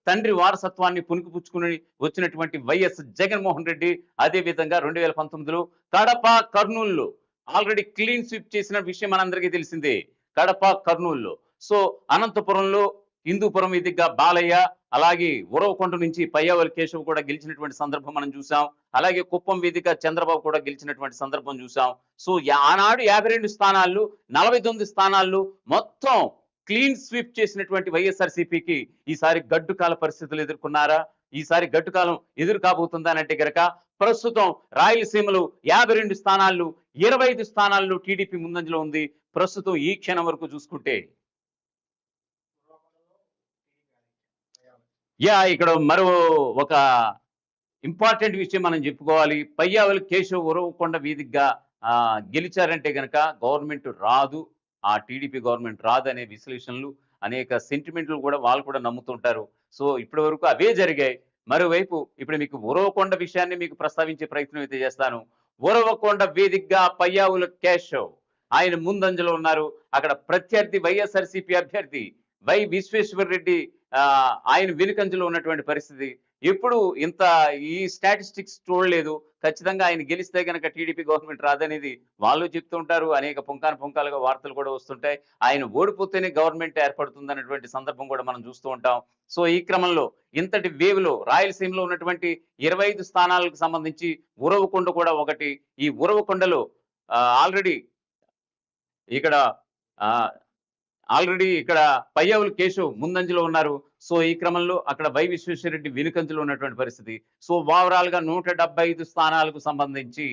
తండ్రి వారసత్వాన్ని పుణికిపుచ్చుకుని వచ్చినటువంటి వైఎస్ జగన్మోహన్ రెడ్డి అదే విధంగా 2019లో కడప కర్నూలులో ఆల్రెడీ క్లీన్ స్వీప్ చేసిన విషయం మనందరికీ తెలిసిందే. కడప కర్నూలులో. సో అనంతపురంలో హిందూపురం వేదికగా బాలయ్య, అలాగే ఉరవకొండ నుంచి పయ్యావుల కేశవ్ కూడా గెలిచినటువంటి సందర్భం మనం చూసాం. అలాగే కుప్పం వేదిక చంద్రబాబు కూడా గెలిచినటువంటి సందర్భం చూసాం. సో ఆనాడు 52 స్థానాల్లో 49 స్థానాల్లో మొత్తం క్లీన్ స్వీప్ చేసినటువంటి వైఎస్ఆర్సీపీకి ఈసారి గడ్డుకాల పరిస్థితులు ఎదుర్కొన్నారా? ఈసారి గడ్డుకాలం ఎదురు కాబోతుందానంటే గనక ప్రస్తుతం రాయలసీమలో 52 స్థానాల్లో 25 స్థానాల్లో టీడీపీ ముందంజలో ఉంది. ప్రస్తుతం ఈ క్షణం వరకు చూసుకుంటే ఇక్కడ మరో ఒక ఇంపార్టెంట్ విషయం మనం చెప్పుకోవాలి. పయ్యావుల కేశవ్ ఉరవకొండ వేదికగా గెలిచారంటే గనక గవర్నమెంట్ రాదు, ఆ టీడీపీ గవర్నమెంట్ రాదు అనే విశ్లేషణలు, అనేక సెంటిమెంట్లు కూడా వాళ్ళు కూడా నమ్ముతుంటారు. సో ఇప్పటి వరకు అవే జరిగాయి. మరోవైపు ఇప్పుడు మీకు ఉరవకొండ విషయాన్ని మీకు ప్రస్తావించే ప్రయత్నం అయితే చేస్తాను. ఉరవకొండ వేదికగా పయ్యావుల కేశవ్ ఆయన ముందంజలో ఉన్నారు. అక్కడ ప్రత్యర్థి వైఎస్ఆర్సీపీ అభ్యర్థి వై విశ్వేశ్వర్ రెడ్డి ఆయన వెనుకంజలో ఉన్నటువంటి పరిస్థితి. ఎప్పుడు ఇంత ఈ స్టాటిస్టిక్స్ చూడలేదు. ఖచ్చితంగా ఆయన గెలిస్తే కనుక టీడీపీ గవర్నమెంట్ రాదనేది వాళ్ళు చెప్తూ ఉంటారు. అనేక పుంకాలుగా వార్తలు కూడా వస్తుంటాయి. ఆయన ఓడిపోతేనే గవర్నమెంట్ ఏర్పడుతుందన్నటువంటి సందర్భం కూడా మనం చూస్తూ ఉంటాం. సో ఈ క్రమంలో ఇంతటి వేవ్లో రాయలసీమలో ఉన్నటువంటి 25 స్థానాలకు సంబంధించి ఉరవకొండ కూడా ఒకటి. ఈ ఉరవకొండలో ఆల్రెడీ ఇక్కడ పయ్యావుల కేశవ్ ముందంజలో ఉన్నారు. సో ఈ క్రమంలో అక్కడ వై విశ్వేశ్వరరెడ్డి వెనుకంజలో ఉన్నటువంటి పరిస్థితి. సో ఓవరాల్ గా 175 స్థానాలకు సంబంధించి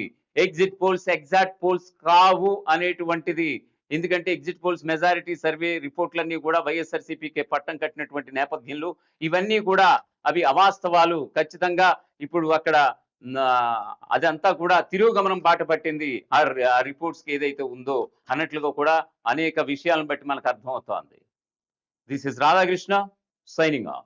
ఎగ్జిట్ పోల్స్ ఎగ్జాక్ట్ పోల్స్ కావు అనేటువంటిది. ఎందుకంటే ఎగ్జిట్ పోల్స్ మెజారిటీ సర్వే రిపోర్ట్లన్నీ కూడా వైఎస్ఆర్సీపీకి పట్టం కట్టినటువంటి నేపథ్యంలో ఇవన్నీ కూడా అవి అవాస్తవాలు. ఖచ్చితంగా ఇప్పుడు అక్కడ అదంతా కూడా తిరోగమనం బాట పట్టింది ఆ రిపోర్ట్స్ కి ఏదైతే ఉందో అన్నట్లుగా కూడా అనేక విషయాలను బట్టి మనకు అర్థమవుతోంది. This is Radhakrishna signing off.